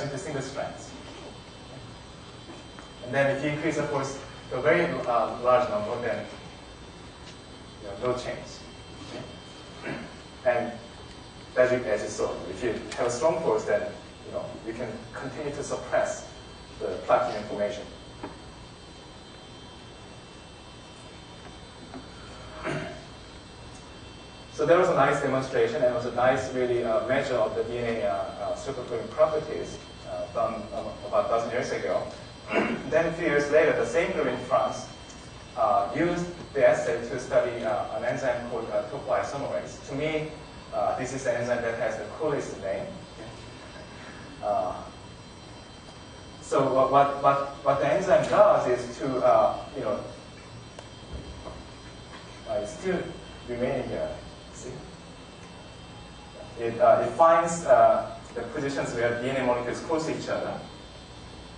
into single strands. And then if you increase, of course, to a very large number, then no change. Okay? And as you saw, if you have a strong force, then you can continue to suppress the platinum information. So there was a nice demonstration, and it was a nice, really measure of the DNA supercooling properties done about a dozen years ago. Then a few years later, the same group in France used the assay to study an enzyme called topoisomerase. To me, this is the enzyme that has the coolest name. So what the enzyme does is to, it's still remaining here. See? It finds the positions where DNA molecules close to each other,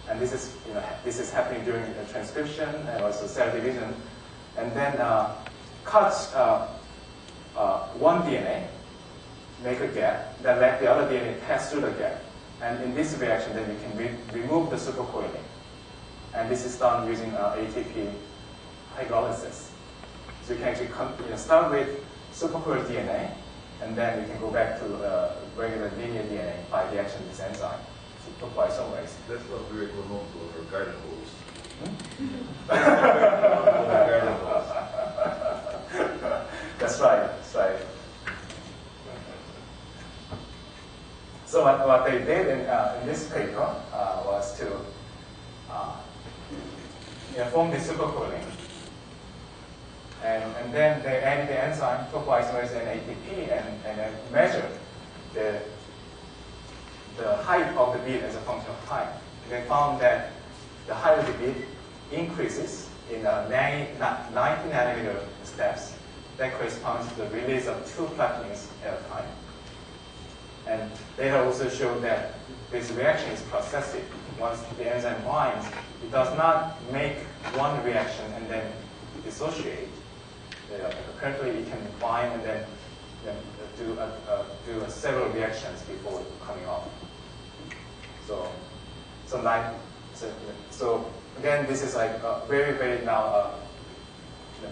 and this is happening during the transcription and also cell division, and then cuts one DNA, make a gap, then let the other DNA pass through the gap, and in this reaction, then you can remove the supercoiling, and this is done using ATP hydrolysis. So you can actually start with supercoiled DNA, and then you can go back to regular linear DNA by the action of this enzyme, topoisomerase. That's not very well known for garden hose. That's right. That's right. So what they did in this paper was to form this supercoiling. And then they add the enzyme topoisomerase and ATP and then measure the height of the bead as a function of time. They found that the height of the bead increases in 90 nanometer steps. That corresponds to the release of 2 platinums at a time. And data also show that this reaction is processive. Once the enzyme binds, it does not make one reaction and then dissociate. Currently, it can bind and then do several reactions before coming off. So again, this is like a very, very now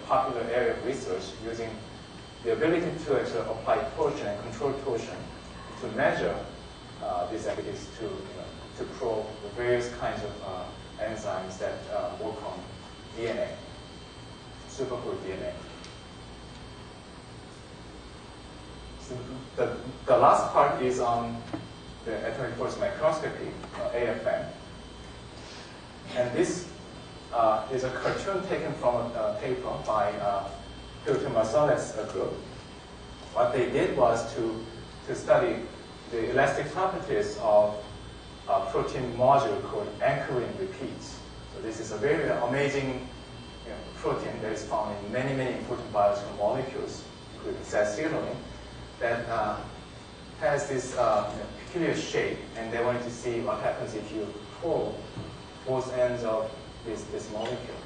popular area of research using the ability to actually apply torsion and control torsion to measure these activities to probe the various kinds of enzymes that work on DNA, supercoiled DNA. The last part is on the atomic force microscopy, AFM. And this is a cartoon taken from a paper by Hilton Marsalis group. What they did was to study the elastic properties of a protein module called anchoring repeats. So this is a very amazing protein that is found in many, many important biological molecules, including cell signaling, that has this peculiar shape, and they wanted to see what happens if you pull both ends of this molecule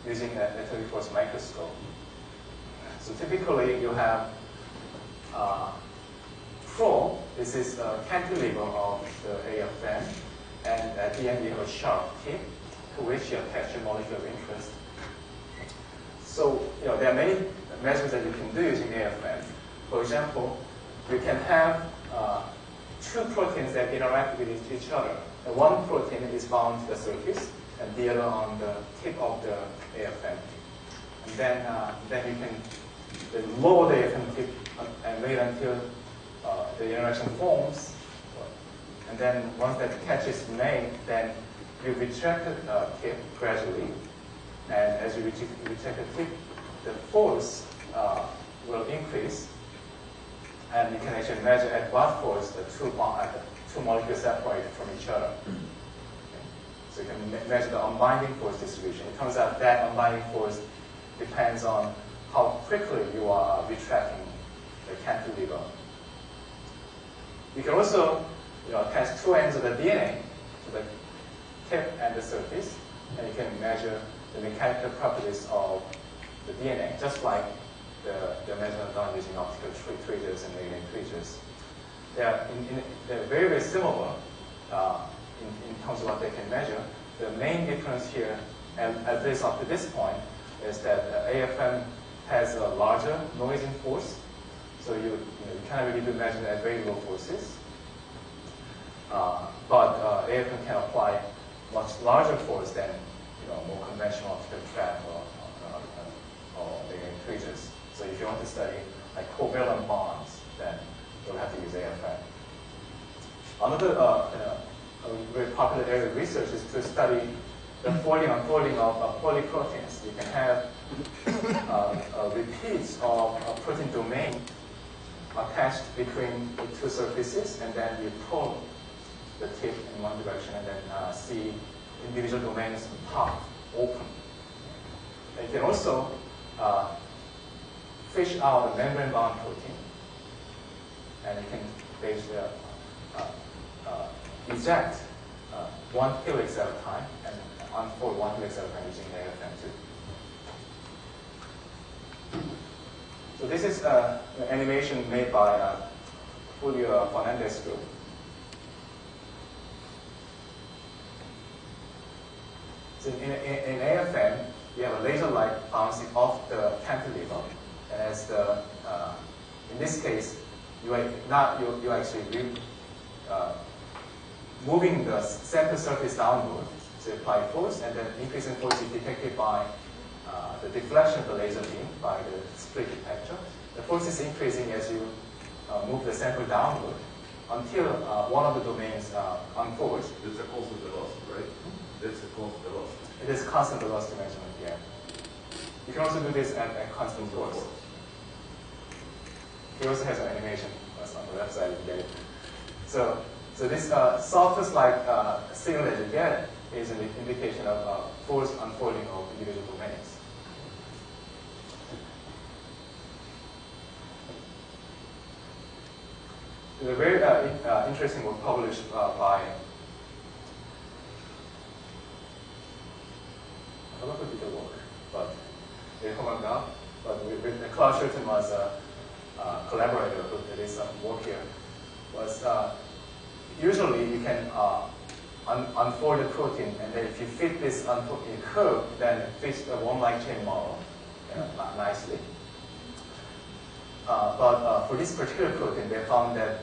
using an atomic force microscope. So typically you have probe. This is a cantilever of the AFM, and at the end you have a sharp tip to which you attach a molecule of interest. So there are many measures that you can do using AFM. For example, you can have 2 proteins that interact with each other. And one protein is bound to the surface, and the other on the tip of the AFM. And then you can lower the AFM tip and wait until the interaction forms. And then once that catch is made, then you retract the tip gradually. And as you retract the tip, the force will increase. And you can actually measure at what force the two molecules separate from each other. Okay. So you can measure the unbinding force distribution. It turns out that unbinding force depends on how quickly you are retracting the cantilever. You can also attach 2 ends of the DNA to the tip and the surface, and you can measure the mechanical properties of the DNA, just like the measurement done using optical tweezers and magnetic tweezers. they're very, very similar in terms of what they can measure. The main difference here, at least up to this point, is that AFM has a larger noising force, so you can't really do measurement at very low forces. But AFM can apply much larger force than more conventional optical trap or tweezers. So if you want to study like covalent bonds, then you'll have to use AFM. Another very popular area of research is to study the folding and unfolding of polyproteins. You can have repeats of a protein domain attached between the two surfaces, and then you pull the tip in one direction and then see individual domains pop open. And you can also fish out a membrane-bound protein, and you can basically eject 1 helix at a time and unfold 1 helix at a time using AFM too. So this is an animation made by Julio Fernandez group. So in AFM, you have a laser light bouncing off the cantilever, and as in this case, you actually moving the center surface downward. So you apply force, and then increasing force is detected by the deflection of the laser beam by the split detector. The force is increasing as you move the sample downward until one of the domains unfolds. It's a constant velocity, right? That's a constant velocity. It is constant velocity measurement, yeah. You can also do this at constant force. He also has an animation that's on the website, you can get it. So this softest-like signal that you get is an indication of force unfolding of individual domains. There's a very interesting book published by, I forgot who did the work, but Klaus Schulten was a collaborator who did some work here. Was usually you can unfold the protein, and then if you fit this curve, then it fits a worm-like chain model nicely. But for this particular protein, they found that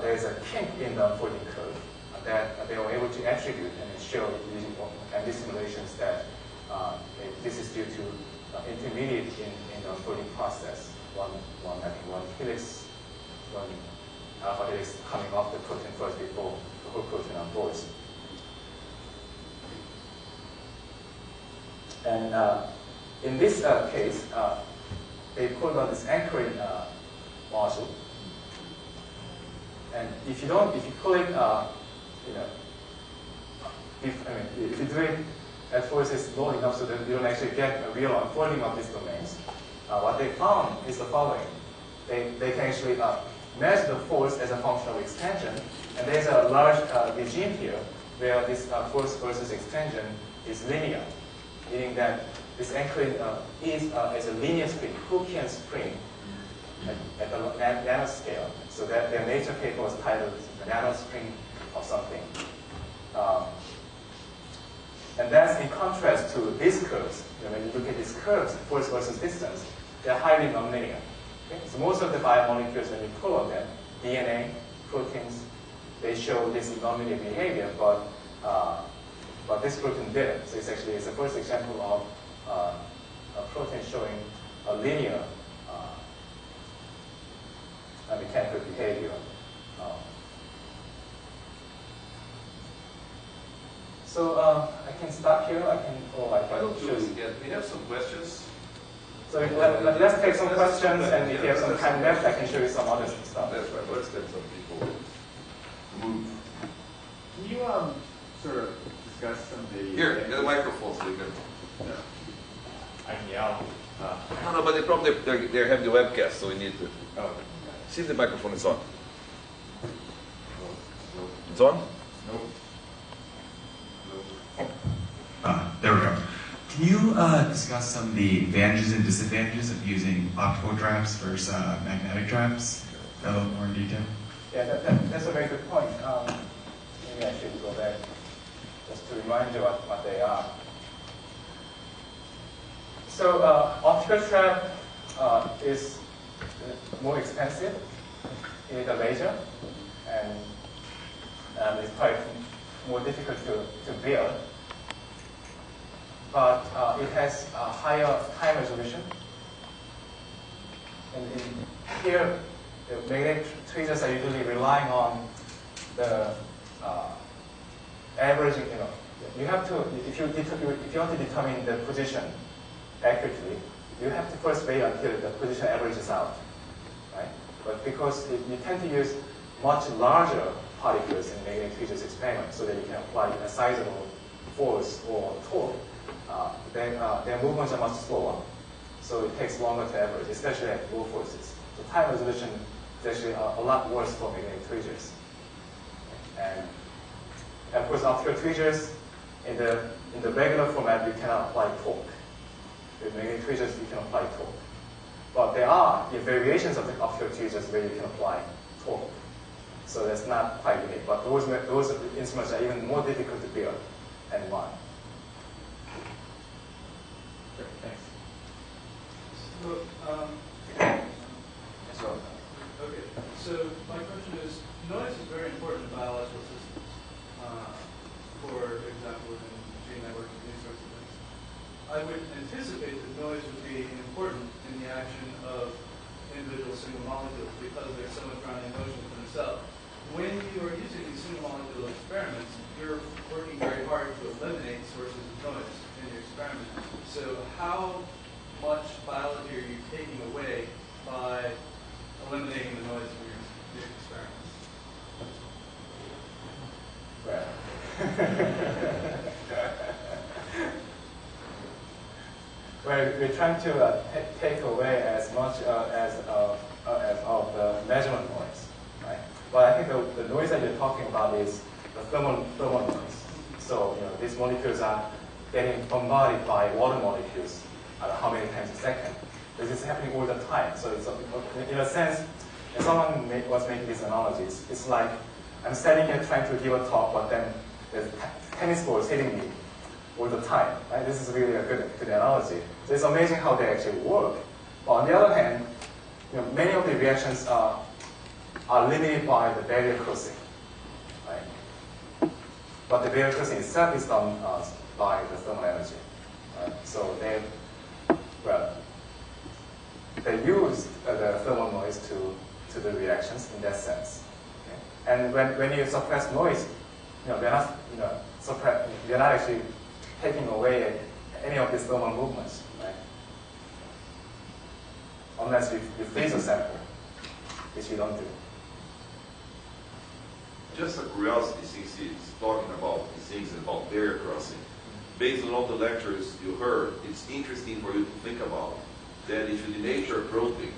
there is a kink in the unfolding curve that they were able to attribute and show using MD simulations that this is due to intermediate in the unfolding process. One helix, one alpha helix coming off the protein first before the whole protein unfolds. And in this case, they put on this anchoring module. And if you pull it, if you do it at forces low enough so that you don't actually get a real unfolding of these domains, what they found is the following. They can actually measure the force as a function of extension, and there's a large regime here where this force versus extension is linear, meaning that this anchoring is as a linear spring, Hookean spring at the nanoscale. So that their Nature paper was titled the nanospring of something. And that's in contrast to these curves. When you look at these curves, force versus distance, they're highly nonlinear. Okay? So most of the biomolecules, when you pull on them, DNA, proteins, they show this nonlinear behavior, but this protein didn't. So it's the first example of a protein showing a linear mechanical behavior. So I can stop here. I can we have some questions. So let's take some questions, and if you have some time left, I can show you some other stuff. That's right. Let's get some people move. Can you sort of discuss some of the... Here, get a microphone so you can... No. I can yell. No, but they have the webcast, so we need to... Oh. See if the microphone is on. It's on? Nope. There we go. Can you discuss some of the advantages and disadvantages of using optical traps versus magnetic traps a little more in detail? Yeah, that's a very good point. Maybe I should go back just to remind you what they are. So optical trap is more expensive. You need a laser, and it's quite more difficult to build. But it has a higher time resolution. And here, the magnetic tweezers are usually relying on the averaging. You have to, if you want to determine the position accurately, you have to first wait until the position averages out, right? But because you tend to use much larger particles in magnetic tweezers experiment, so that you can apply a sizable force or torque, their movements are much slower, so it takes longer to average, especially at low forces. So time resolution is actually a lot worse for magnetic tweezers. And of course, optical tweezers in the regular format, you cannot apply torque. With magnetic tweezers, you can apply torque. But there are variations of the optical tweezers where you can apply torque. So that's not quite unique. But those instruments are even more difficult to build than one. Great, thanks. So, okay. So my question is, noise is very important in biological systems. For example, in gene networks and these sorts of things. I would anticipate that noise would be important in the action of individual single molecules because there's so much grounding motion for themselves. When you are using these single molecule experiments, you're working very hard to eliminate sources of noise in your experiment. So how much biology are you taking away by eliminating the noise from your experiments? Well, we're trying to take away as much as of the measurement noise, right? But I think the noise that you're talking about is the thermal noise. So these molecules are getting bombarded by water molecules I don't know how many times a second. This is happening all the time. So it's in a sense, if someone was making these analogies, it's like I'm standing here trying to give a talk, but then there's tennis balls hitting me all the time. Right? This is really a good analogy. So it's amazing how they actually work. But on the other hand, many of the reactions are limited by the barrier crossing. Right? But the barrier crossing itself is done by the thermal energy. Right? So they use the thermal noise to the reactions in that sense. Okay? And when you suppress noise, they're not actually taking away any of these thermal movements, right? Unless you freeze a sample, which you don't do. Just a curiosity, since he's talking about these things about barrier crossing. Based on all the lectures you heard, it's interesting for you to think about that if you denature a protein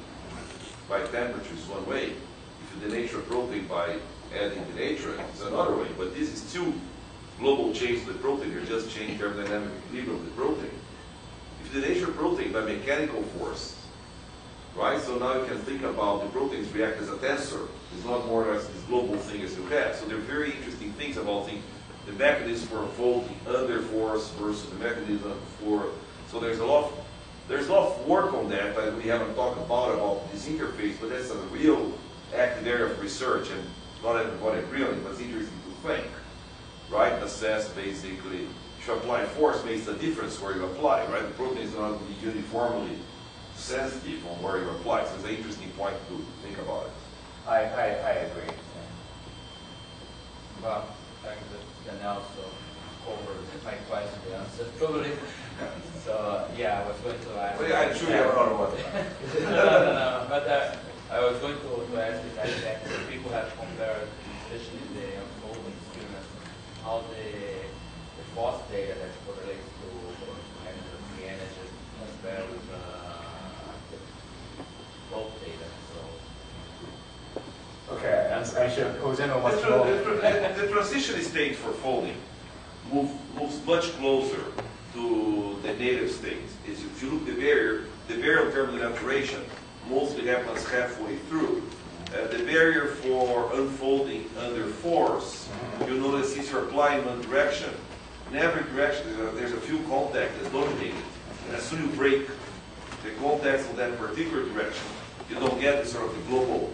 by temperature is one way, if you denature a protein by adding denaturing, it's another way. But this is two global changes to the protein. You're just changing thermodynamic equilibrium of the protein. If you denature a protein by mechanical force, right? So now you can think about the proteins react as a tensor. It's not more or less this global thing as you have. So there are very interesting things about the mechanism for unfolding under force versus the mechanism for. So there's a lot of work on that that we haven't talked about this interface, but that's a real active area of research, and not everybody agreeing, but it's interesting to think, right? Assess basically, if you apply force, makes a difference where you apply, right? The protein is not uniformly sensitive on where you apply, so it's an interesting point to think about it. I agree. Well, I think that can also cover my question, the answer, probably. So, yeah, I was going to ask. Well, yeah, I'm sure you have another one. No. But I was going to ask the fact that people have compared, especially the unfolding experiment, how the force data that correlates to free energy compare with the bulk data. So. Okay, I'm sure Jose knows much more. The transition state for folding moves much closer to the native state. If you look at the barrier of thermal denaturation mostly happens halfway through. The barrier for unfolding under force, you notice since you're applying one direction, in every direction there's a few contacts that's dominating. And as soon as you break the contacts in that particular direction, you don't get the sort of the global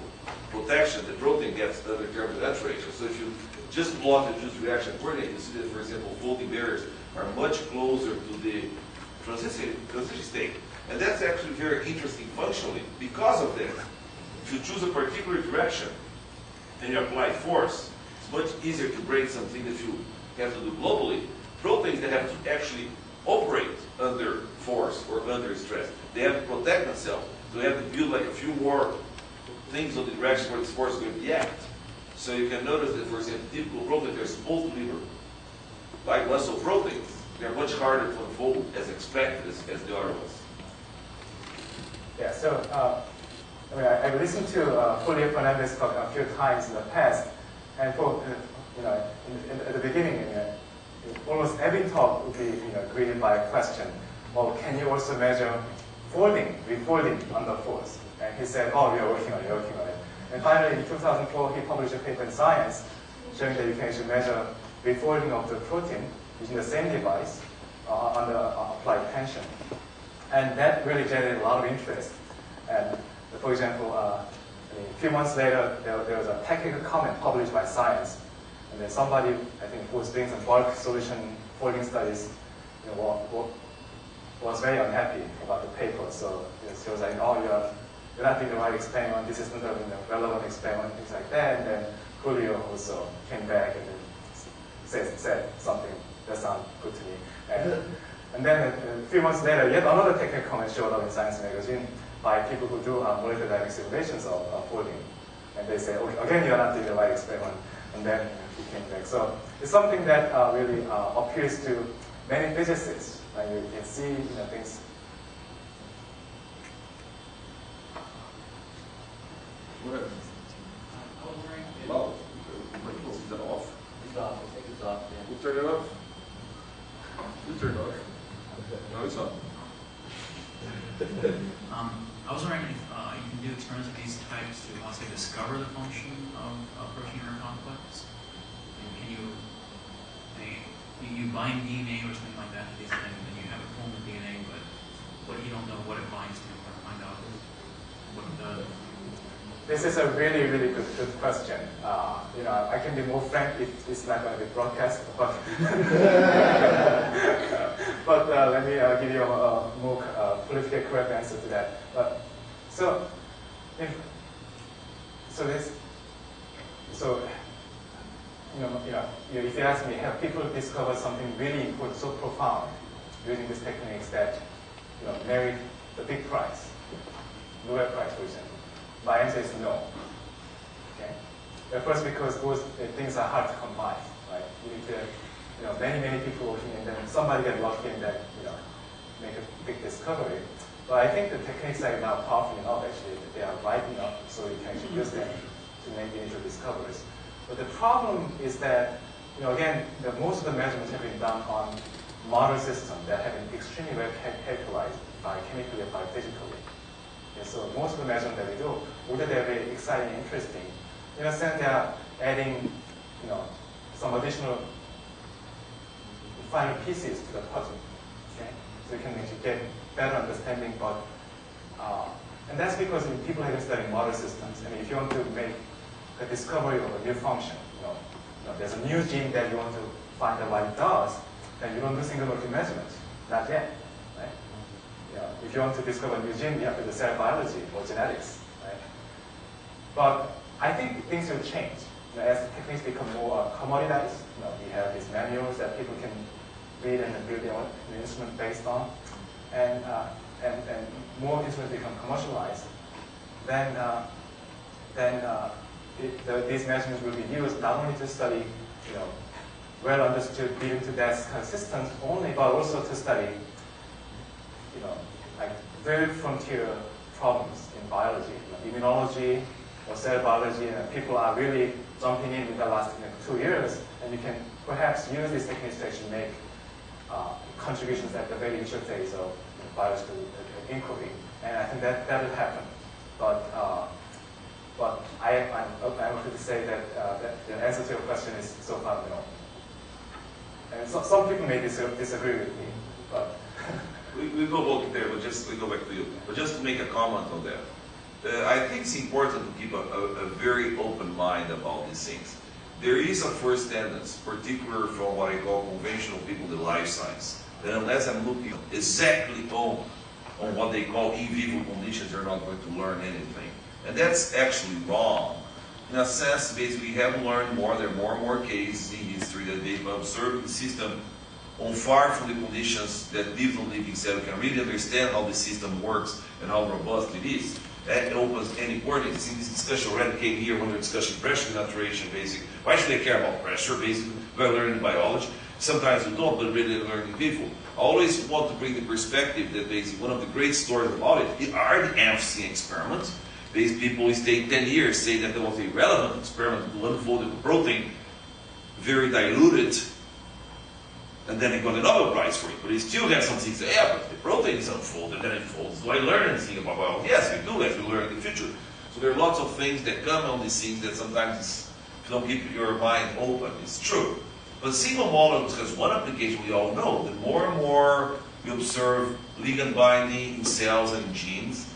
protection the protein gets under thermal ratio. So if you just block the juice reaction coordinate, you see that, for example, folding barriers are much closer to the transition state. And that's actually very interesting functionally. Because of that, if you choose a particular direction and you apply force, it's much easier to break something that you have to do globally. Proteins that have to actually operate under force or under stress, they have to protect themselves. So they have to build like a few more things on the direction where this force is going to react. So you can notice that, for example, typical proteins are supposed to liver. Like muscle proteins, they're much harder to unfold as expected as the other ones. Yeah, so I mean, I've listened to Julio Fernandez talk a few times in the past, and for at the beginning, almost every talk would be greeted by a question: "Well, can you also measure folding, refolding under force?" And he said, "Oh, we are working on it, working on it." And finally, in 2004, he published a paper in Science showing that you can actually measure refolding of the protein using the same device under applied tension. And that really generated a lot of interest. And for example, a few months later, there was a technical comment published by Science. And then somebody, I think, who was doing some bulk solution folding studies, was very unhappy about the paper. So she was like, "Oh, you're not doing the right experiment. This isn't a relevant experiment," things like that. And then Julio also came back and then said something that sounded good to me. And then a few months later, yet another technical comment showed up in Science magazine by people who do molecular dynamic simulations of folding. And they say, "Okay, again, you're not doing the right experiment." And then he came back. So it's something that really appeals to many physicists. You can see things. Well, is that off? It's off. I think it's off. Yeah. Who turned it off? Who turned it off? No, it's on. I was wondering if you can do experiments of these types to, I'll say, discover the function of a protein or a complex. And can you bind DNA or something like that to these things, and you have it form the DNA, but you don't know what it binds to, or find out what it does. This is a really, really good question. I can be more frank if it's not going to be broadcast, but let me give you a more politically correct answer to that. If you ask me, have people discovered something really important, so profound, using these techniques that merit the big prize, Nobel Prize, for example? My answer is no. Okay. First, because those things are hard to combine, right? You need to, many people working, and then somebody get lucky and then, make a big discovery. But I think the techniques are now powerful enough, actually, that they are right enough, so you can actually use them to make initial discoveries. But the problem is that, again, most of the measurements have been done on model systems that have been extremely well characterized by chemically and by physically. So most of the measurements that we do, whether they're very exciting and interesting, in a sense they are adding, some additional final pieces to the puzzle. Okay? So you can actually get better understanding, and that's because people have been studying model systems. I mean, if you want to make a discovery of a new function, there's a new gene that you want to find out what it does, then you don't do single molecule measurements. Not yet. If you want to discover a new gene, you have to do cell biology or genetics, right? But I think things will change. As techniques become more commoditized, we have these manuals that people can read and build their own instrument based on, and more instruments become commercialized, then these measurements will be used not only to study, well understood leading to death kind of systems only, but also to study, like very frontier problems in biology, immunology or cell biology, and people are really jumping in the last 2 years, and you can perhaps use these techniques to actually make contributions at the very initial phase of biological inquiry, and I think that will happen. But But I'm going to say that, that the answer to your question is so far no. And some people may disagree with me, but we go back there, but we go back to you. But just to make a comment on that, I think it's important to keep a very open mind about these things. There is a first tendency, particularly from what I call conventional people, the life science, that unless I'm looking exactly on what they call in vivo conditions, they're not going to learn anything. And that's actually wrong. In a sense, basically, we have learned more. There are more and more cases in history that they've observed the system on far from the conditions that living living cells can really understand how the system works and how robust it is. That opens any warnings. In this discussion already came here when we were discussing pressure denaturation, basically. Why should I care about pressure, basically? We're learning biology. Sometimes we don't, but really learning people. I always want to bring the perspective that basically one of the great stories about it are the amphithean experiments. These people stay 10 years, say that there was a relevant experiment to unfold the protein, very diluted, and then they got a Nobel Prize for it. But they still have something to say, yeah, but the protein is unfolded, and then it folds. Do I learn anything about biology? Yes, we do, as we learn in the future. So there are lots of things that come on these things that sometimes, if you don't keep your mind open, it's true. But single molecules has one application we all know. The more and more we observe ligand binding in cells and genes,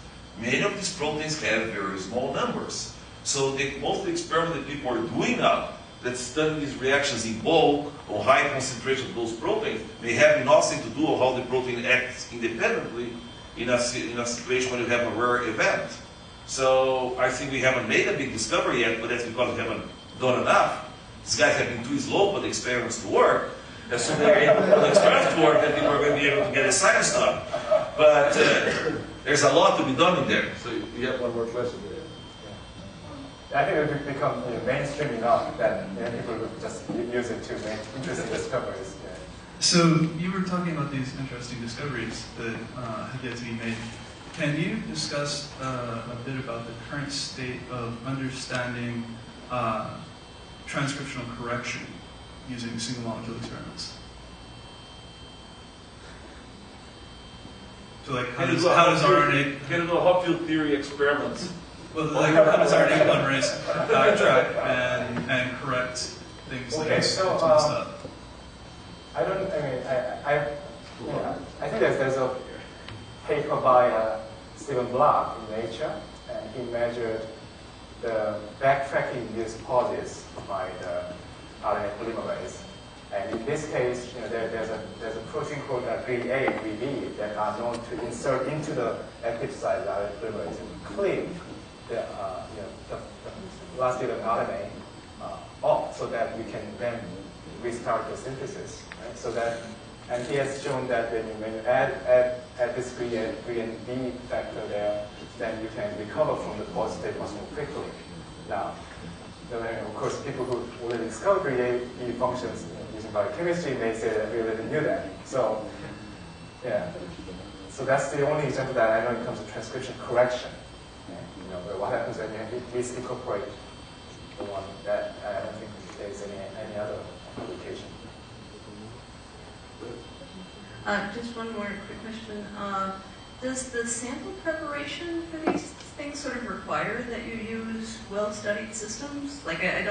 many of these proteins have very small numbers. So most of the experiments that people are doing now that study these reactions in bulk or high concentration of those proteins may have nothing to do with how the protein acts independently in a situation when you have a rare event. So I think we haven't made a big discovery yet, but that's because we haven't done enough. These guys have been too slow for the experiments to work. As soon as they're able for the experiments to work, then people are going to be able to get a science done. But there's a lot to be done in there. So you have one more question there. I think it will become mainstream enough that people will just use it to make interesting discoveries. Yeah. So you were talking about these interesting discoveries that have yet to be made. Can you discuss a bit about the current state of understanding transcriptional correction using single molecule experiments? So like how does RNA... Can you do a hot field theory experiments? Well, like how does RNA polymerase backtrack and correct things that messed up? I think there's a paper by Stephen Block in Nature, and he measured the backtracking-induced pauses by the RNA polymerase. And in this case, there's a protein called VA and VB that are known to insert into the active site of the RNA polymerase and cleave the last bit of RNA off, so that we can then restart the synthesis. Right? So that, and he has shown that when you add this V and B factor there, then you can recover from the pause state much more quickly. Now, of course, people who already discovered VA functions using biochemistry may say that we already knew that. So, yeah. So that's the only example that I know when it comes to transcription correction. What happens when you at least incorporate the one that I don't think there's any other application. Just one more quick question. Does the sample preparation for these things sort of require that you use well-studied systems? Like I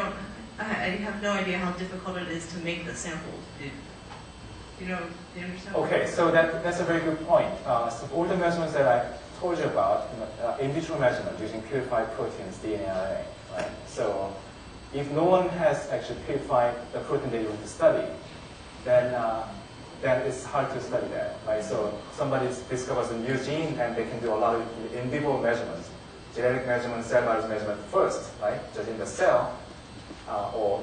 have no idea how difficult it is to make the samples. Do you understand? Okay, so that's a very good point. So all the measurements that I told you about, in vitro measurement using purified proteins, DNA, RNA, right? So if no one has actually purified the protein that you want to study, then it's hard to study that, right? So somebody discovers a new gene and they can do a lot of in vivo measurements, genetic measurement, cell biology measurement first, right? Just in the cell, or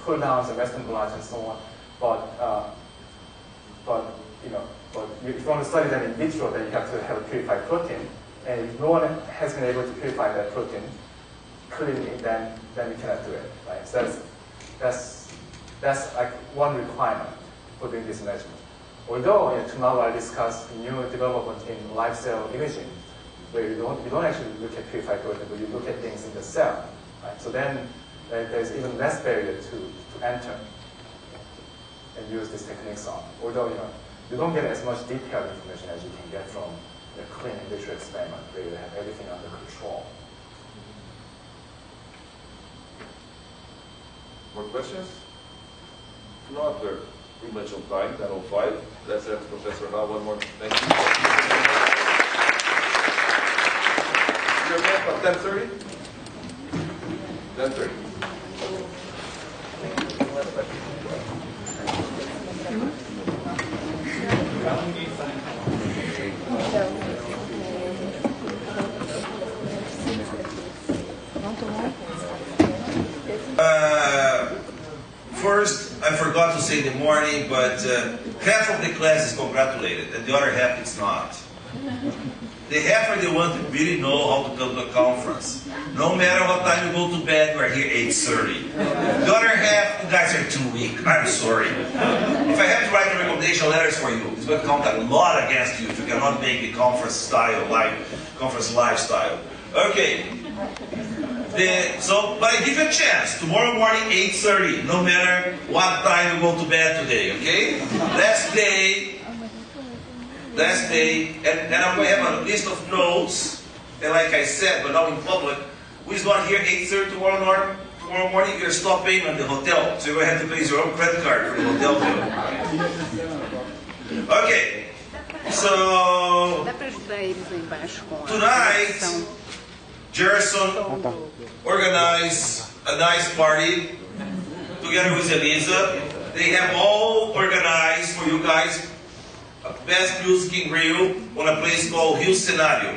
pull downs and Western blots and so on. But if you want to study that in vitro, then you have to have a purified protein. And if no one has been able to purify that protein cleanly, then we cannot do it, right? So that's like one requirement for doing this measurement. Although tomorrow I'll discuss new development in live cell imaging, where you don't actually look at purified protein, but you look at things in the cell, right? So then there's even less barrier to enter and use these techniques on. Although you don't get as much detailed information as you can get from a clean in vitro experiment where you have everything under control. More questions? If not, we're pretty much on time, 10:05. Let's have Professor now one more. Thank you. You're back at 10:30? 10:30. First, I forgot to say in the morning, but half of the class is congratulated, and the other half is not. The half are the ones that really know how to come to a conference. No matter what time you go to bed, we're here 8:30. The other half, you guys are too weak. I'm sorry. If I have to write the recommendation letters for you, it's going to count a lot against you if you cannot make the conference lifestyle. Okay. But I give you a chance. Tomorrow morning, 8:30, no matter what time you go to bed today, okay? Last day, and I'm going to have a list of notes, and like I said, but now in public, who's not here 8:30 tomorrow morning, you're stop paying at the hotel, so you're going to have to pay your own credit card for the hotel bill. Okay, so tonight, Gerson organized a nice party together with Elisa. They have all organized for you guys a best music in Rio on a place called Rio Cenário.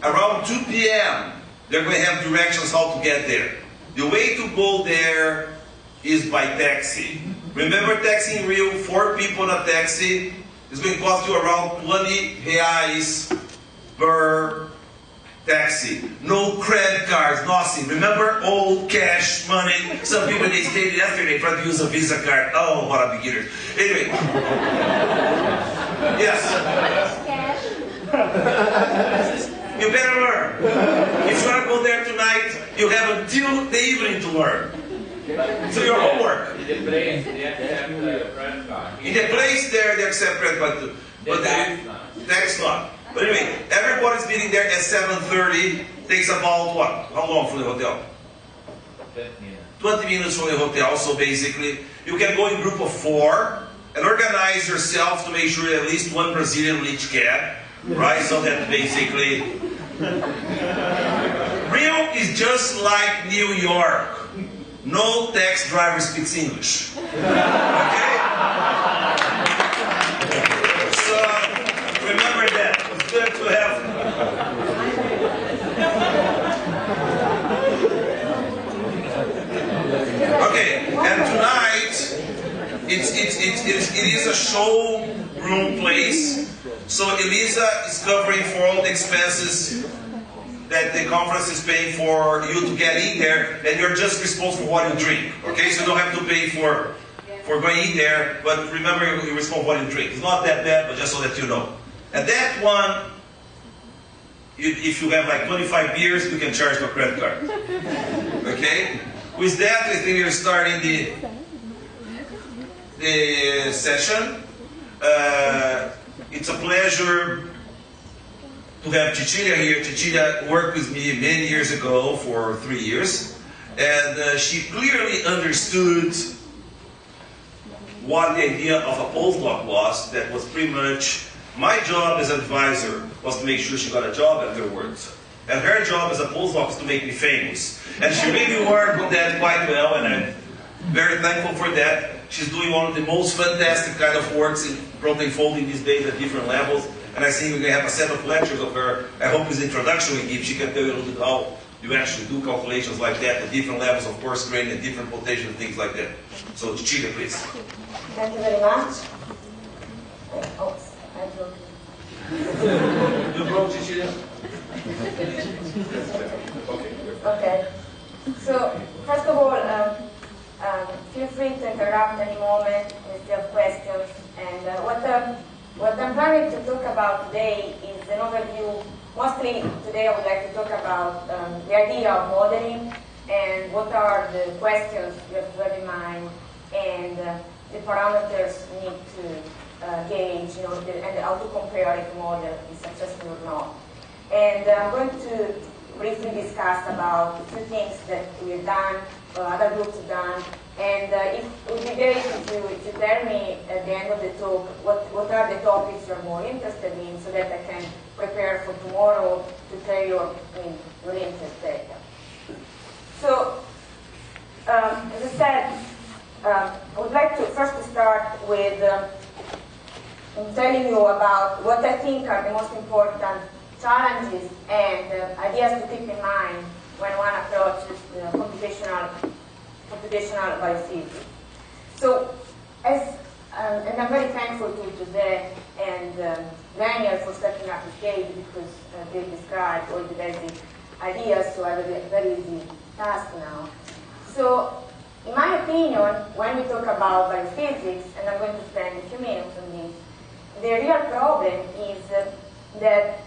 Around 2 p.m., they're going to have directions how to get there. The way to go there is by taxi. Remember taxi in Rio, 4 people in a taxi, is going to cost you around 20 reais per taxi. No credit cards, nothing. Remember old cash money? Some people, they stayed yesterday trying to use a Visa card. Oh, what a beginner. Anyway. Yes. You better learn. If you want to go there tonight, you have until the evening to learn. So your homework. In the place, they accept credit card. In the place there, they accept credit card, but that's not. But anyway, everybody's meeting there at 7:30. Takes about what? How long from the hotel? 20 minutes from the hotel. So basically, you can go in a group of 4 and organize yourself to make sure at least one Brazilian in each cab, right? So that basically, Rio is just like New York. No taxi driver speaks English. Okay? So remember that. It's good to have. Okay, and tonight it is a showroom place. So Elisa is covering for all the expenses that the conference is paying for you to get in there, and you're just responsible for what you drink. Okay, so you don't have to pay for going in there, but remember you're responsible for what you drink. It's not that bad, but just so that you know. And that one, if you have like 25 beers, you can charge your credit card. Okay? With that, I think we're starting the session. It's a pleasure to have Cecilia here. Cecilia worked with me many years ago for 3 years, and she clearly understood what the idea of a postdoc was. That was pretty much my job as an advisor was to make sure she got a job afterwards. And her job as a postdoc is to make me famous. And she really worked on that quite well, and I'm very thankful for that. She's doing one of the most fantastic kind of works in protein folding these days at different levels. And I think we're going to have a set of lectures of her. I hope it's the introduction we give. She can tell you a little bit how you actually do calculations like that at different levels of course grain and different potential things like that. So, Cecilia, please. Thank you very much. Oops, I broke it. You broke, Cecilia? Okay. So, first of all, feel free to interrupt any moment if you have questions. And what I'm planning to talk about today is an overview. Mostly today I would like to talk about the idea of modeling and what are the questions you have to have in mind and the parameters you need to gauge, and how to compare if the model is successful or not. And I'm going to briefly discuss about a few things that we've done, other groups have done. And it would be great if you tell me at the end of the talk what are the topics you're more interested in, so that I can prepare for tomorrow to tell you your interest area. So, as I said, I would like to first start with telling you about what I think are the most important challenges and ideas to keep in mind when one approaches the computational biophysics. So, and I'm very thankful to Jose and Daniel for setting up the stage, because they described all the basic ideas, so I have a very easy task now. So, in my opinion, when we talk about biophysics, and I'm going to spend a few minutes on this, the real problem is that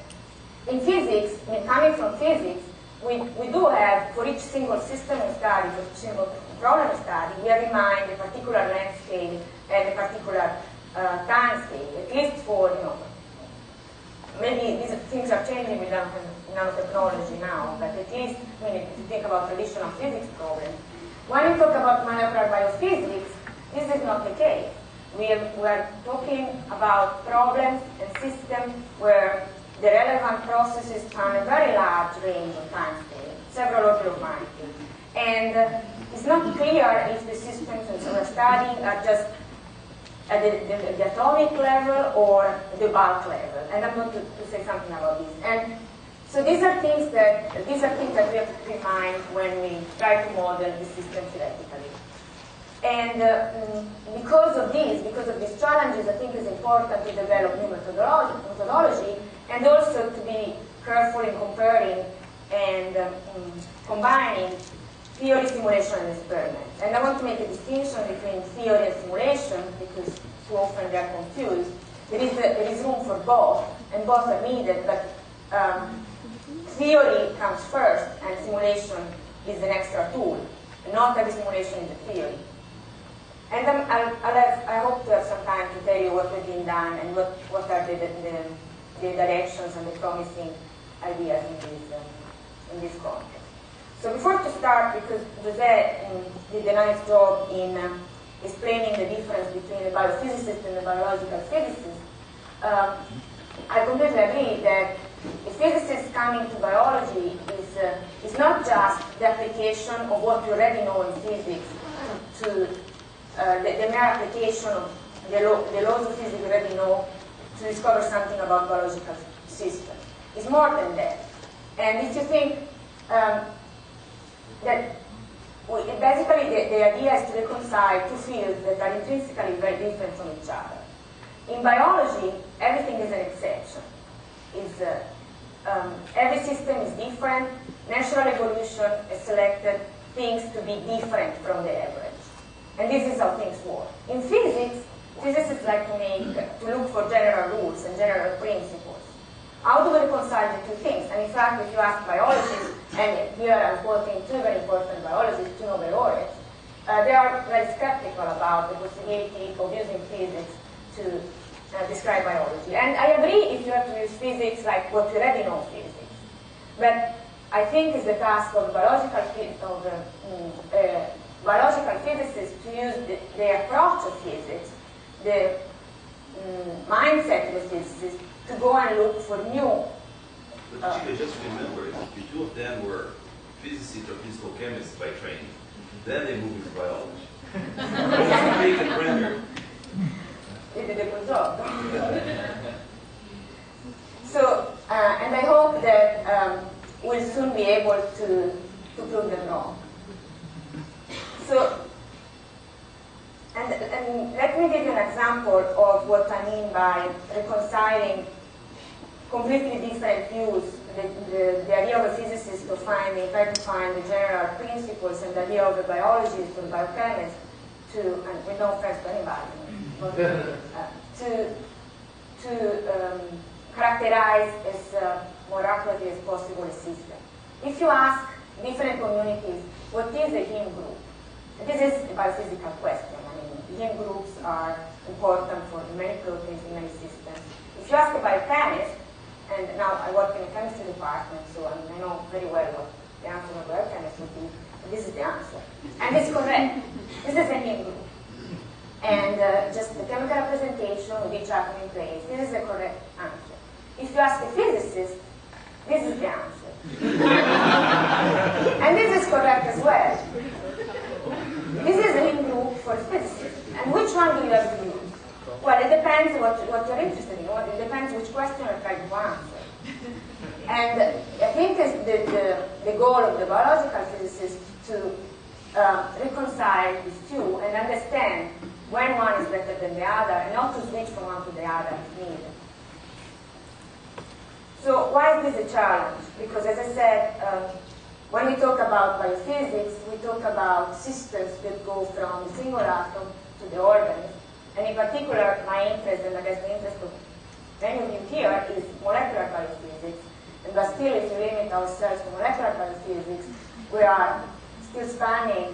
in physics, coming from physics, we do have, for each single system we study, for each single problem we study, we have in mind a particular length scale and a particular time scale, at least for, maybe these things are changing with nanotechnology now, but at least if you think about traditional physics problems, when we talk about molecular biophysics, this is not the case. We are talking about problems and systems where the relevant processes span a very large range of time scales, several orders of magnitude. And it's not clear if the systems we're studying are just at the atomic level or the bulk level. And I'm going to say something about this. And so these are things that we have to keep in mind when we try to model the system theoretically. And because of these challenges, I think it's important to develop new methodology and also to be careful in comparing and combining theory, simulation, and experiment. And I want to make a distinction between theory and simulation, because too often they are confused. There is room for both, and both are needed, but theory comes first, and simulation is an extra tool. Not every simulation is a theory. And I hope to have some time to tell you what has been done and what are the directions and the promising ideas in this context. So before to start, because Jose did a nice job in explaining the difference between a biophysicist and a biological physicist, I completely agree that a physicist coming to biology is not just the application of what you already know in physics to the mere application of the laws of physics you already know to discover something about biological systems. It's more than that. And if you think that basically the idea is to reconcile two fields that are intrinsically very different from each other. In biology, everything is an exception. Every system is different. Natural evolution has selected things to be different from the average. And this is how things work. In physics, physicists like to look for general rules and general principles. How do we reconcile the two things? And in fact, if you ask biologists, and here I'm quoting two very important biologists, two Nobel laureates, they are very skeptical about the possibility of using physics to describe biology. And I agree if you have to use physics like what you already know physics. But I think it's the task of biological physicists to use the approach of physics, the mindset of the physicists, to go and look for new. But Chica, just remember, the two of them were physicists or physical chemists by training. Then they moved into biology. Both Craig and Brenner. They did a good job. So, and I hope that we'll soon be able to prove them wrong. So, and let me give you an example of what I mean by reconciling completely different views, the idea of a physicist to try to find the general principles, and the idea of a biologist or biochemist and with no offense to anybody, to characterize as more accurately as possible a system. If you ask different communities, what is a heme group? This is a biophysical question. I mean, heme groups are important for many proteins in many systems. If you ask a biochemist, and now I work in the chemistry department, so I know very well what the answer of a biochemist would be. This is the answer. And it's correct. This is an in group. And just the chemical representation with each atom in place. This is the correct answer. If you ask a physicist, this is the answer. And this is correct as well. This is an in group for a physicist. And which one do you have to use? Well, it depends what you're interested in. It depends which question you're trying to answer. And I think the goal of the biological physicist to reconcile these two and understand when one is better than the other and not to switch from one to the other if needed. So why is this a challenge? Because as I said, when we talk about biophysics, we talk about systems that go from the single atom to the organism. And in particular, my interest, and I guess the interest of many of you here, is molecular biophysics. But still, if we limit ourselves to molecular biophysics, we are still spanning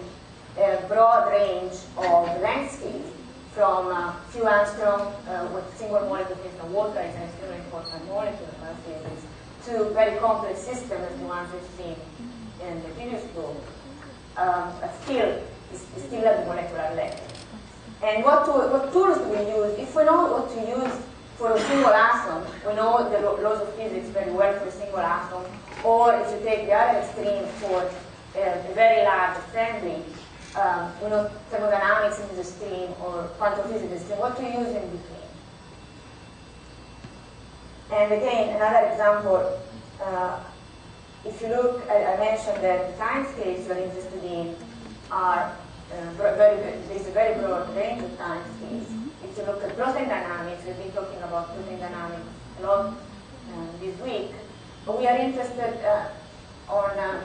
a broad range of length scales, from few angstrom with single molecule crystal water is an extremely important molecule in biophysics, to very complex systems as the ones we've seen in the previous book. But still, it's still at the molecular level. And what tools do we use? If we know what to use for a single atom, we know the laws of physics very well for a single atom, or if you take the other extreme for a very large assembly, we know thermodynamics in the stream or quantum physics in the stream, what to use in between. And again, another example, if you look, I mentioned that the time scales you're interested in are there's a very broad range of time scales. If you look at protein dynamics, we've been talking about protein dynamics a lot this week, but we are interested on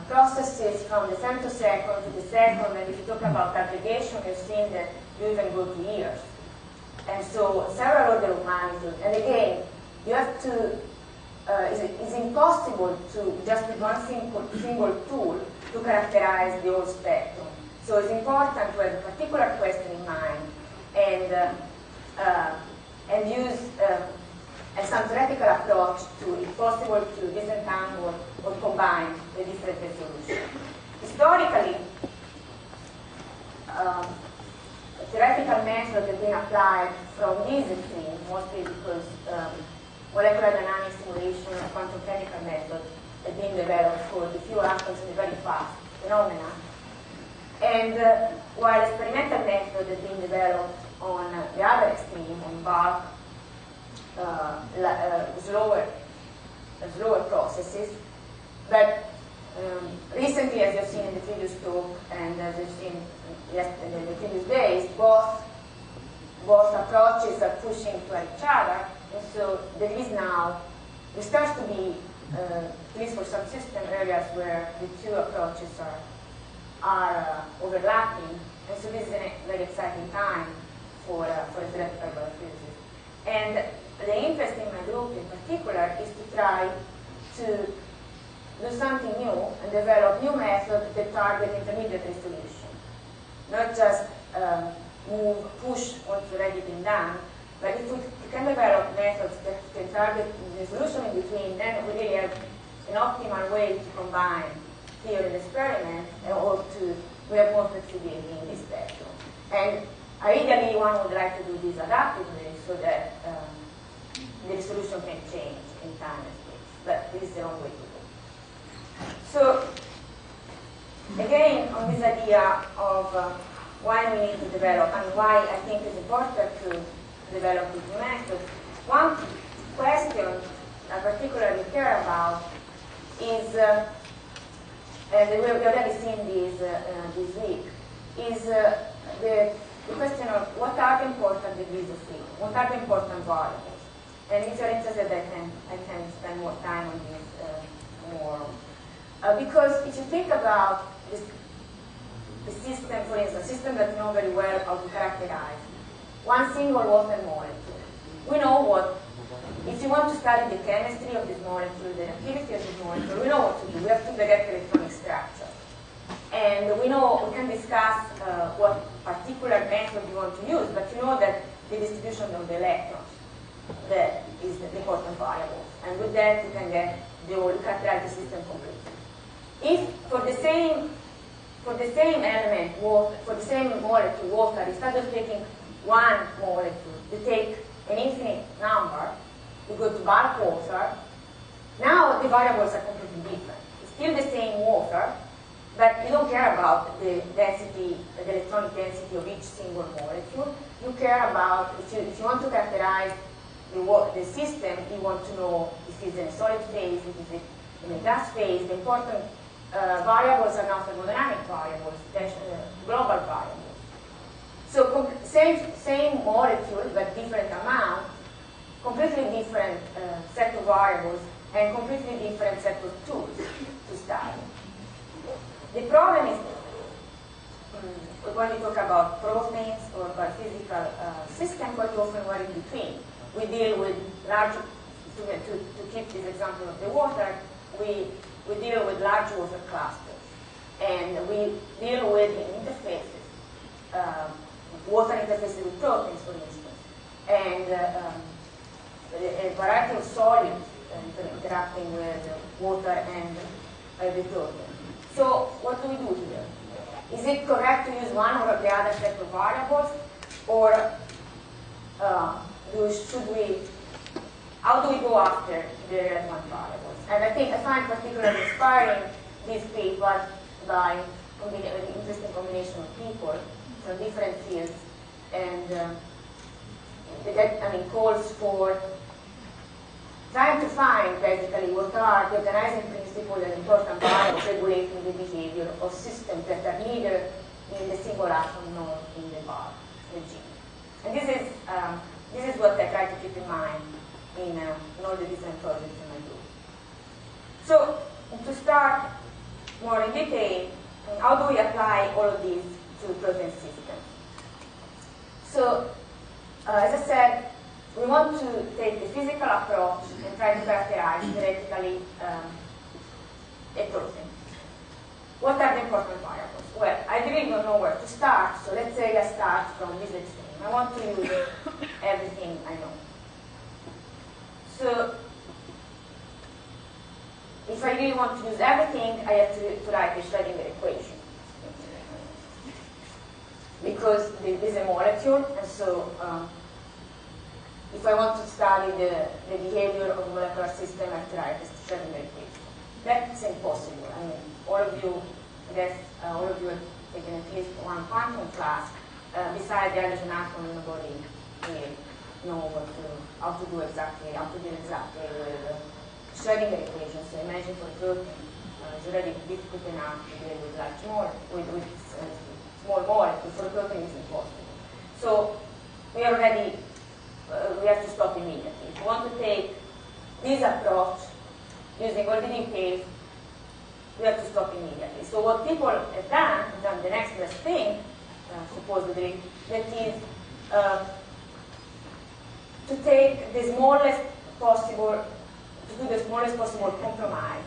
processes from the femtosecond to the second, and if you talk about aggregation, you've seen that you even go to years. And so several order of magnitude. And again, you have to, it's impossible to just with one single tool to characterize the whole spectrum. So it's important to have a particular question in mind and use some theoretical approach to, if possible, to disentangle or combine the different resolutions. Historically, a theoretical method has been applied from these extremes, mostly because molecular dynamics simulation and quantum chemical method have been developed for the few atoms in a very fast phenomena. And while experimental method has been developed on the other extreme, on bulk, slower processes, but recently, as you've seen in the previous talk, and as you've seen yesterday in the previous days, both approaches are pushing toward each other, and so there is now, there starts to be, at least for some system areas where the two approaches are overlapping, and so this is a very exciting time for theoretical biophysics. And the interest in my group in particular is to try to do something new and develop new methods that target intermediate resolution. Not just push what's already been done, but if we can develop methods that can target the resolution in between, then we really have an optimal way to combine theory and experiment, or we have more flexibility in this spectrum. And ideally, one would like to do this adaptively so that the resolution can change in time and space. But this is the wrong way to go. So, again, on this idea of why we need to develop and why I think it's important to develop these new methods, one question I particularly care about is, and we've already seen this week, is the question of what are the important degrees of freedom, what are the important variables. And if you're interested, I can spend more time on this because if you think about the system, for instance, a system that you know very well how to characterize, one single water molecule, we know what, if you want to study the chemistry of this molecule, the activity of this molecule, we know what to do. We have to get electronic structure. And we know, we can discuss what particular method you want to use, but you know that the distribution of the electrons, that is the important variable. And with that, you can get you characterize the system completely. If for the same element, for the same molecule, water, instead of taking one molecule, you take an infinite number, you go to bulk water, now the variables are completely different. It's still the same water, but you don't care about the density, the electronic density of each single molecule. You care about, if you want to characterize the system, you want to know if it's in a solid phase, if it's in a gas phase. The important variables are not thermodynamic variables, global variables. So same molecule, but different amount, completely different set of variables, and completely different set of tools to study. The problem is, when we talk about proteins or about physical systems, quite often we're in between. We deal with large, to keep this example of the water, we deal with large water clusters. And we deal with interfaces, water interfaces with proteins, for instance, and a variety of solids interacting with water and the protein. So what do we do here? Is it correct to use one or the other set of variables, or how do we go after the relevant variables? And I find particularly inspiring these papers by an interesting combination of people from different fields, and that calls for trying to find basically what are the organizing principles and important variables regulating the behavior of systems that are neither in the single atom nor in the bar, the gene. And this is what I try to keep in mind in all the different projects in my group. So to start more in detail, how do we apply all of these to protein systems? So as I said, we want to take the physical approach and try to characterize theoretically a protein. What are the important variables? Well, I really don't know where to start, so let's say I start from this extreme. I want to use everything I know. So, if I really want to use everything, I have to write a Schrödinger equation. Because this is a molecule, and so if I want to study the behavior of a molecular system, I have to write a Schrödinger equation. That's impossible. I mean, all of you have taken at least one quantum class. Besides the hydrogen atom, nobody will know how to deal exactly with Schrödinger equation. So imagine for protein, it's already difficult enough to deal with small molecules. For protein, it's impossible. So we have to stop immediately. If we want to take this approach using all the details, we have to stop immediately. So what people have done the next best thing, supposedly, that is to take the smallest possible, to do the smallest possible compromise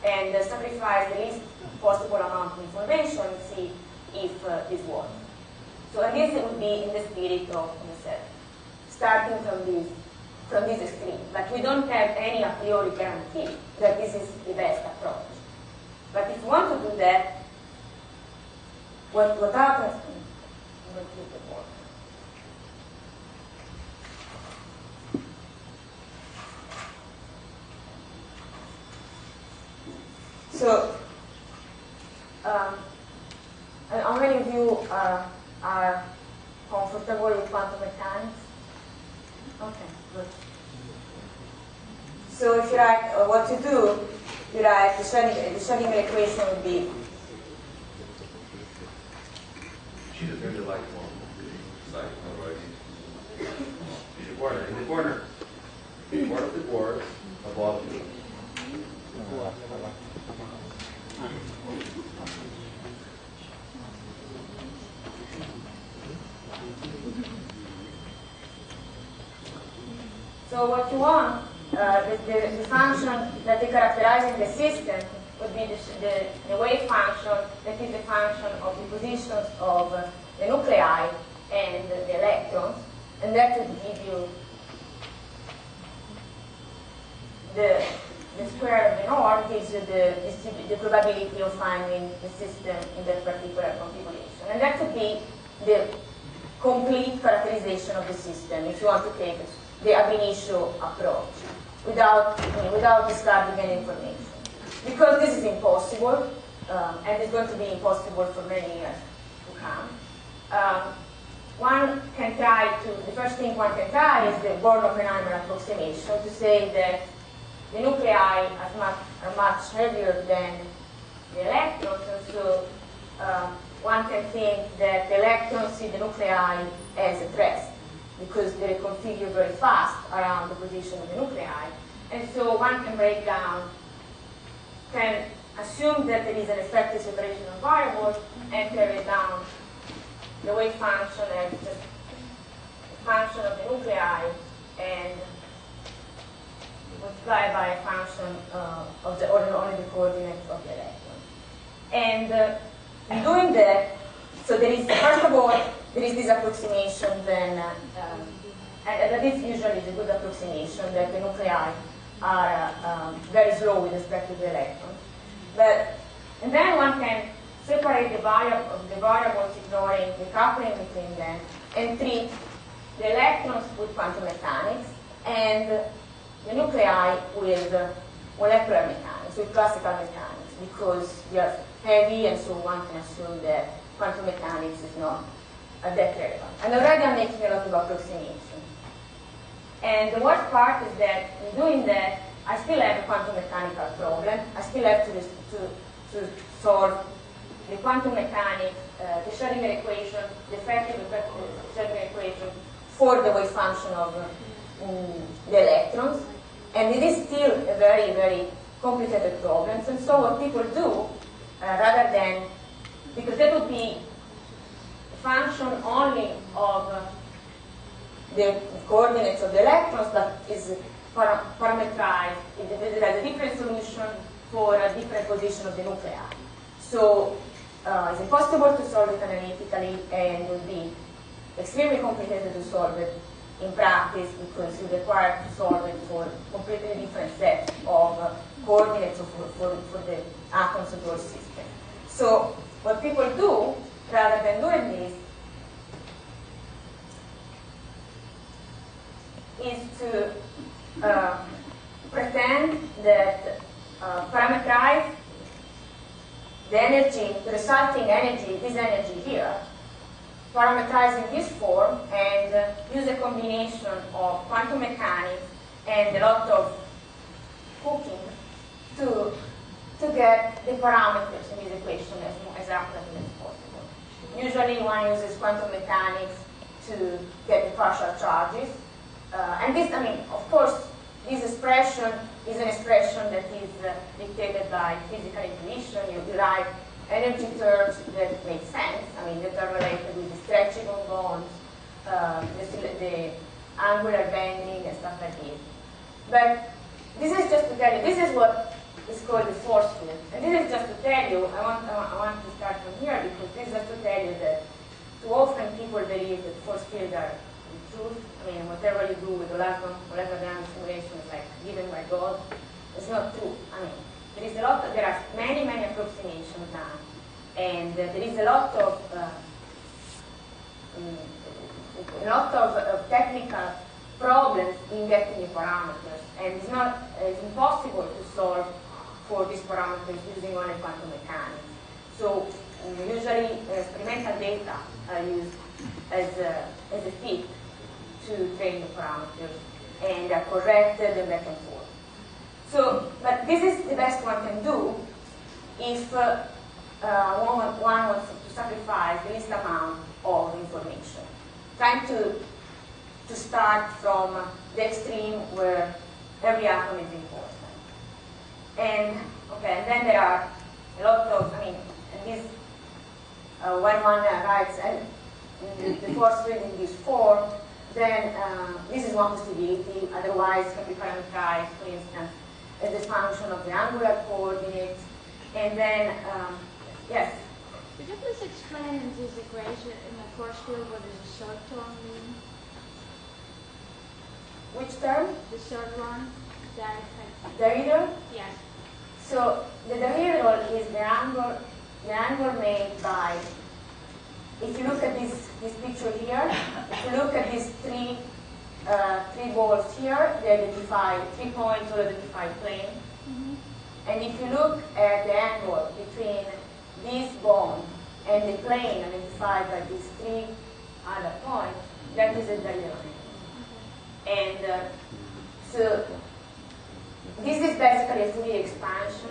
and sacrifice the least possible amount of information and see if this works. So and this would be in the spirit of, as I said, starting from this extreme. But we don't have any a priori guarantee that this is the best approach. But if you want to do that, what happens? I'm going to keep the board. So, how many of you are comfortable with quantum mechanics? Okay, good. So if you write what you do, you write the Schrödinger equation would be. She just turned the light on. Side, alright. In the corner, in the corner. One of the boards above you. So what you want, the function that is characterizing the system would be the wave function that is the function of the positions of the nuclei and the electrons, and that would give you the the square of the norm gives you the probability of finding the system in that particular configuration. And that could be the complete characterization of the system if you want to take the ab initio approach without discarding any information. Because this is impossible, and it's going to be impossible for many years to come. One can try to, the first thing one can try is the Born-Oppenheimer approximation to say that the nuclei are much heavier than the electrons, and so one can think that the electrons see the nuclei as at rest because they reconfigure very fast around the position of the nuclei. And so one can break down, can assume that there is an effective separation of variables and carry down the wave function as just a function of the nuclei and multiplied by a function of the only the coordinates of the electron. And in doing that, so there is, first of all, there is this approximation then, and that is usually the good approximation that the nuclei are very slow with respect to the electrons. And then one can separate the variables ignoring the coupling between them and treat the electrons with quantum mechanics and the nuclei with molecular mechanics, with classical mechanics, because they are heavy and so one can assume that quantum mechanics is not that relevant. And already I'm making a lot of approximation. And the worst part is that in doing that, I still have a quantum mechanical problem. I still have to solve the quantum mechanics, the Schrödinger equation, the effective Schrödinger equation for the wave function of the electrons. And it is still a very, very complicated problem. And so what people do, rather than, because that would be a function only of the coordinates of the electrons that is parameterized, it has a different solution for a different position of the nuclei. So it's impossible to solve it analytically and it would be extremely complicated to solve it in practice because you require to solve it for a completely different set of coordinates for the atoms of your system. So what people do, rather than doing this, is to pretend that parameterize the energy, the resulting energy, this energy here, parameterize in this form and use a combination of quantum mechanics and a lot of cooking to get the parameters in this equation as accurately as possible. Usually one uses quantum mechanics to get the partial charges. And this, I mean, of course, this expression is an expression that is dictated by physical intuition. You write energy terms that make sense, I mean, that are related with the stretching of bonds, the angular bending and stuff like this. But this is just to tell you, this is what is called the force field. And this is just to tell you, I want to start from here because this is just to tell you that too often people believe that force fields are the truth. I mean, whatever you do with molecular dynamic simulation is like given by God. It's not true. I mean, there are many approximations done, and there is a lot of technical problems in getting the parameters, and it's impossible to solve for these parameters using only quantum mechanics. So usually experimental data are used as a fit to train the parameters, and are corrected and back and forth. So, but this is the best one can do if one wants to sacrifice the least amount of information, trying to start from the extreme where every atom is important. And okay, and then there are a lot of, I mean, and this when one writes and the force field in this form, then this is one possibility. Otherwise, it can be parameterized, for instance, as the function of the angular coordinates. And then, yes? Could you please explain in this equation, in the force field, what does the third term mean? Which term? The third one. Diagonal? Yes. So the diagonal is the angle made by, if you look at this picture here, if you look at these three balls here, they identify 3 points or identify plane. And if you look at the angle between this bone and the plane identified by these 3 other points, that is a diagonal. And so this is basically a Fourier expansion.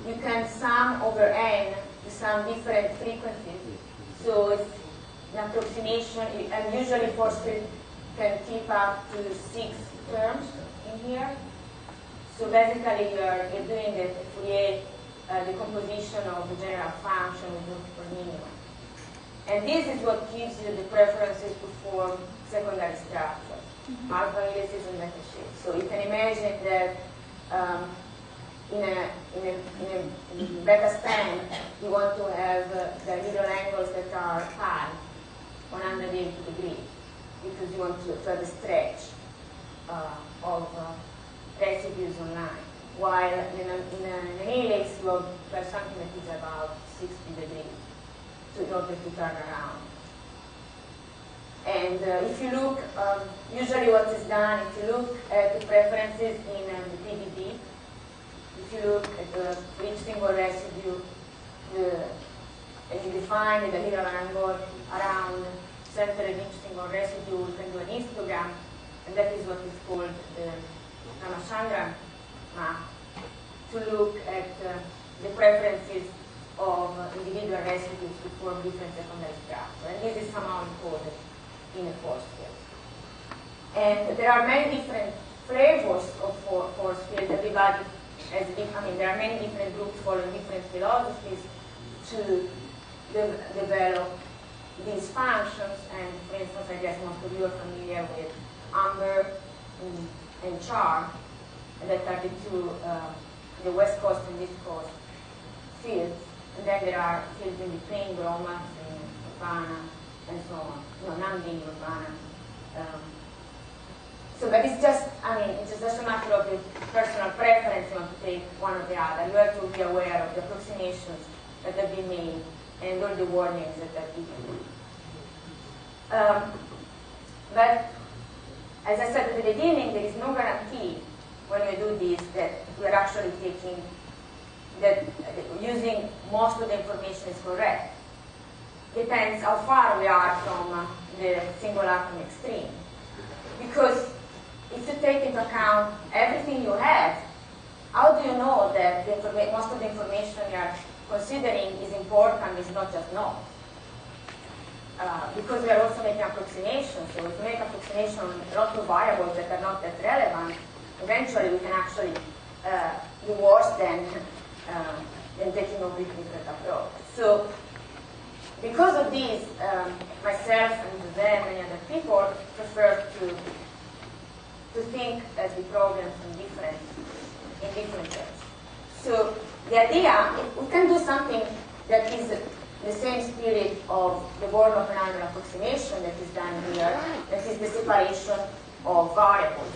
You can sum over n to some different frequencies. So it's an approximation, and usually force field can keep up to 6 terms in here. So basically you're doing the Fourier decomposition of the general function with root for minimum. And this is what gives you the preferences to form secondary structures, alpha helices and beta shapes. So you can imagine that in a beta span, you want to have the little angles that are pi, 180 degrees, because you want to have a stretch of residues on line. While in an helix, you have something that is about 60 degrees, so in order to turn around. And if you look, usually what is done, if you look at the preferences in the PDB, if you look at for each single residue, and you define the little angle around center of each single residue, you can do an histogram, and that is what is called the Ramachandran map, to look at the preferences of individual residues to form different secondary structures. And this is somehow encoded in a force field. And there are many different flavors of force field. Everybody has, there are many different groups following different philosophies to develop these functions. And for instance, I guess most of you are familiar with Amber and Charm, that are the two, the West Coast and East Coast fields. And then there are fields in between, Bromax and Urbana, and so on. No, non-being Urbana. So, but it's just, it's just a matter of the personal preference. You want to take one or the other. You have to be aware of the approximations that have been made and all the warnings that are given. But as I said at the beginning, there is no guarantee when we do this that we are actually taking, that using most of the information is correct. Depends how far we are from the single atom extreme. Because if you take into account everything you have, how do you know that most of the information you are considering is important, is not just known? Because we are also making approximations. So if we make approximations on a lot of variables that are not that relevant, eventually we can actually do worse than taking a completely different approach. So because of this, myself and Jose and many other people prefer to think as the problems in different terms. So the idea, we can do something that is the same spirit of the Born-Oppenheimer approximation that is done here, that is the separation of variables.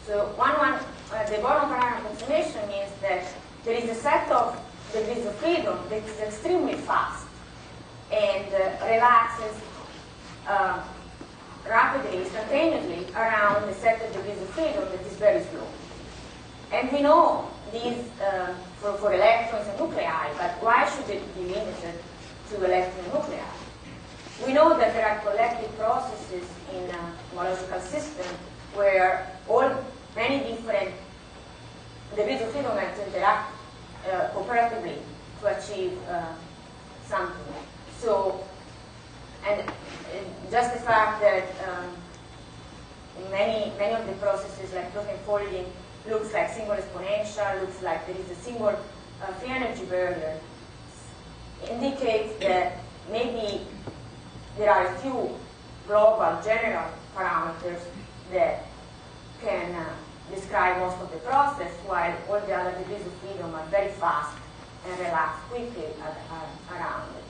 So the Born-Oppenheimer approximation means that there is a set of degrees of freedom that is extremely fast and relaxes rapidly, instantaneously around the set of degrees of freedom that is very slow. And we know these for electrons and nuclei, but why should it be limited to electron and nuclei? We know that there are collective processes in a homological system where many different degrees of freedom have to interact cooperatively to achieve something. So, and just the fact that many of the processes like token folding looks like single exponential, looks like there is a single free energy barrier, indicates that maybe there are a few global general parameters that can describe most of the process, while all the other degrees of freedom are very fast and relax quickly around it.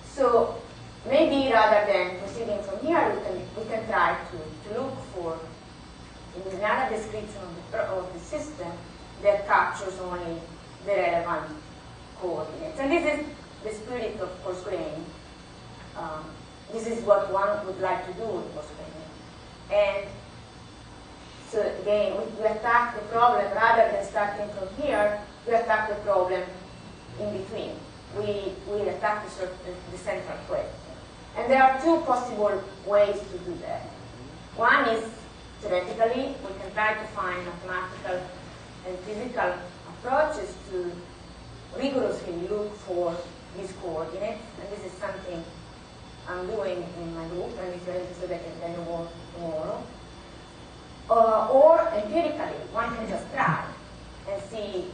So maybe rather than proceeding from here, we can try to look for, in another description description of the system that captures only the relevant coordinates. And this is the spirit of coarse graining. This is what one would like to do with coarse graining. And so again, we attack the problem rather than starting from here, we attack the problem in between. We attack the central question. And there are two possible ways to do that. One is, theoretically, we can try to find mathematical and physical approaches to rigorously look for these coordinates. And this is something I'm doing in my group, and if you're interested, I can tell you more tomorrow. Or empirically, one can just try and see,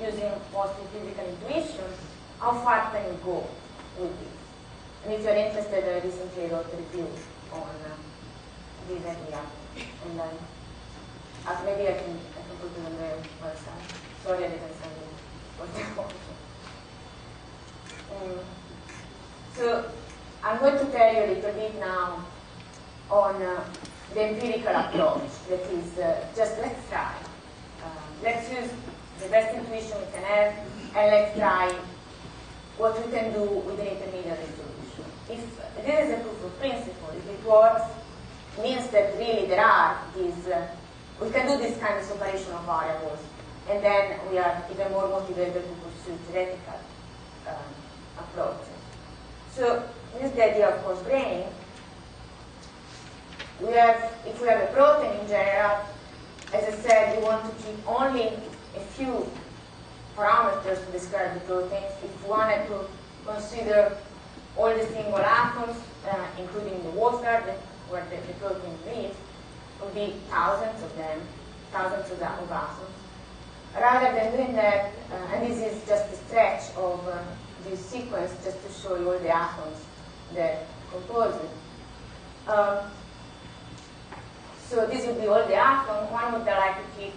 using mostly physical intuition, how far can you go with this. And if you're interested, I recently wrote a review on this idea. And maybe I can put it on the website. Sorry I didn't send it for the So I'm going to tell you a little bit now on the empirical approach. That is, just let's try. Let's use the best intuition we can have, and let's try what we can do with an intermediate solution. If this is a proof of principle, if it works, it means that really there are these, we can do this kind of separation of variables, and then we are even more motivated to pursue theoretical approaches. So this is the idea of coarse graining. If we have a protein in general, as I said, we want to keep only a few parameters to describe the proteins. If we wanted to consider all the single atoms, including the water where the protein lives, it would be thousands of them, thousands of atoms. Rather than doing that, and this is just a stretch of this sequence just to show you all the atoms that compose it. So this would be all the atoms. One would like to keep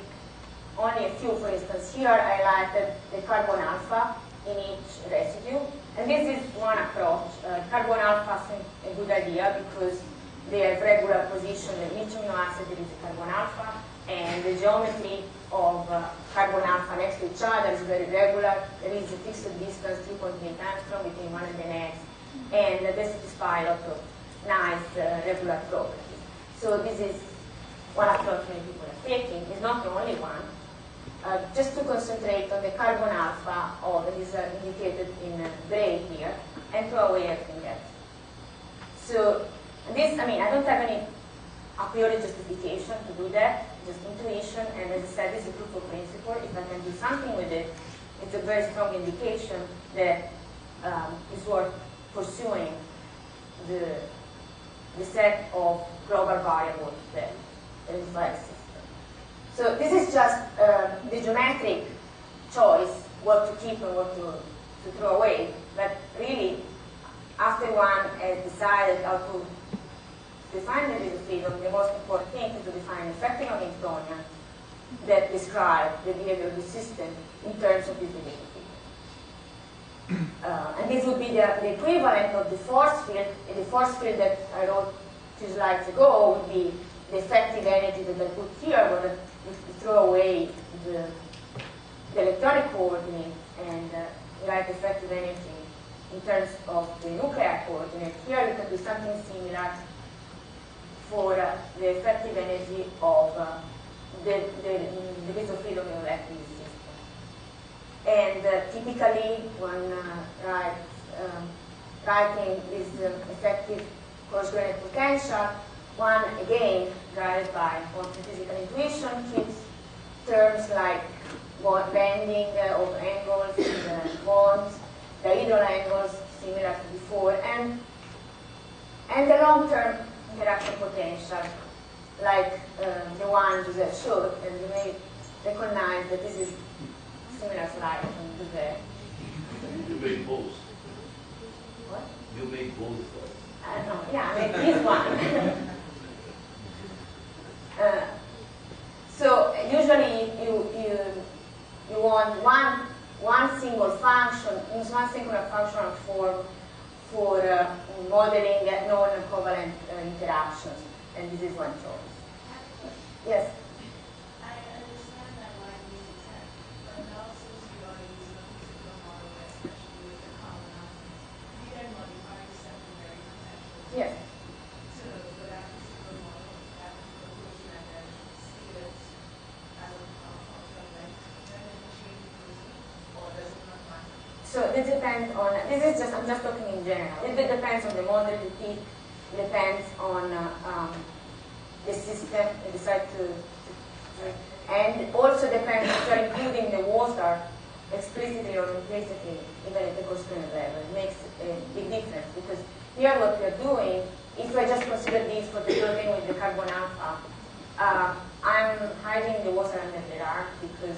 only a few. For instance, here I highlighted the carbon alpha in each residue. And this is one approach. Carbon alpha seems a good idea because they have regular position. In each amino acid there is a carbon alpha, and the geometry of carbon alpha next to each other is very regular. There is a fixed distance, 3.8 angstrom between one and the next, and they satisfy a lot of nice regular properties. So this is one approach many people are taking. It's not the only one. Just to concentrate on the carbon alpha, that is indicated in gray here, and throw away everything else. So this, I don't have any a priori justification to do that, just intuition, and as I said, this is a proof of principle. If I can do something with it, it's a very strong indication that it's worth pursuing the set of global variables that reflect system. So this is just the geometric choice, what to keep and what to throw away. But really, after one has decided how to define the degree of freedom, the most important thing is to define an effective Hamiltonian that describe the behavior of the system in terms of this degree of freedom. And this would be the equivalent of the force field. And the force field that I wrote 2 slides ago would be the effective energy that I put here, where you throw away the electronic coordinate and write effective energy in terms of the nuclear coordinate. Here you can do something similar for the effective energy of the degree of freedom you left in the system. And typically, when writing this effective coarse-grained potential, one, again, guided by physical intuition, keeps terms like bending of angles and bonds, dihedral angles, similar to before, and the long-term interaction potential, like the one Joseph showed, and you may recognize that this is a similar slide from Joseph. You made both. What? You made both slides. No, yeah, I made this one. So usually you want one single function, use one singular functional form for modeling non-covalent interactions, and this is one choice. Yes? depend on, I'm just talking in general. It depends on the model you pick, it depends on the system you decide to and also depends if you're including the water explicitly or implicitly, even at the constraint level. It makes a big difference because here what we're doing, if I just consider this for the protein with the carbon alpha, I'm hiding the water under the arc because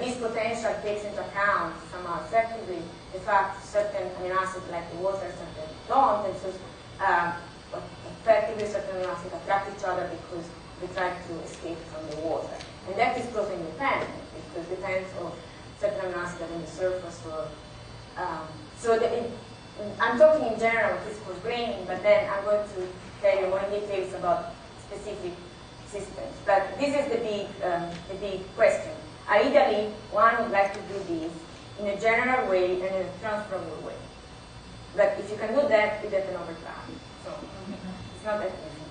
this potential takes into account somehow effectively the fact certain amino acids like the water certain don't, and so effectively certain amino acids attract each other because they try to escape from the water. And that is protein dependent because it depends on certain amino acids on the surface or I'm talking in general with physical graining, but then I'm going to tell you more details about specific systems. But this is the big question. Ideally, one would like to do this in a general way and in a transferable way. But if you can do that, you get an overclock. So it's not that easy.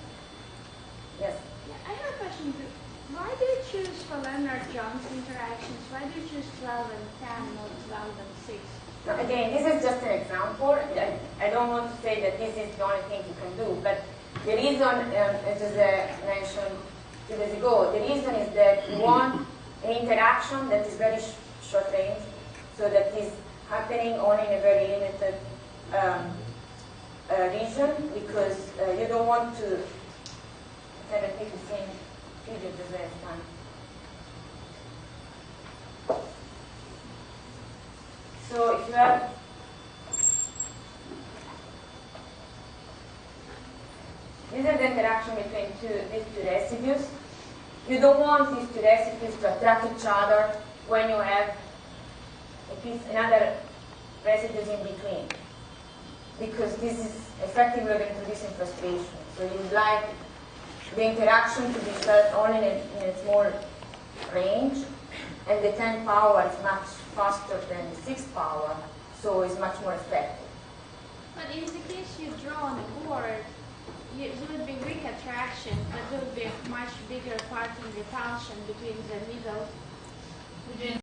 Yes? Yeah, I have a question. Why do you choose for Leonard-Jones interactions? Why do you choose 12 and 10, not 12 and 6? Now, again, this is just an example. I don't want to say that this is the only thing you can do, but the reason, as Jose mentioned 2 days ago, the reason is that you want an interaction that is very short range, so that is happening only in a very limited region, because you don't want to repeat the same figure Jose has done. So if you have this is the interaction between these two residues. You don't want these two residues to attract each other when you have another residues in between, because this is effectively introducing frustration. So you would like the interaction to be felt only in a small range, and the 10 power is much faster than the 6 power, so it's much more effective. But in the case you draw on a board, there would be weak attraction, but there would be a much bigger part in repulsion between the middle.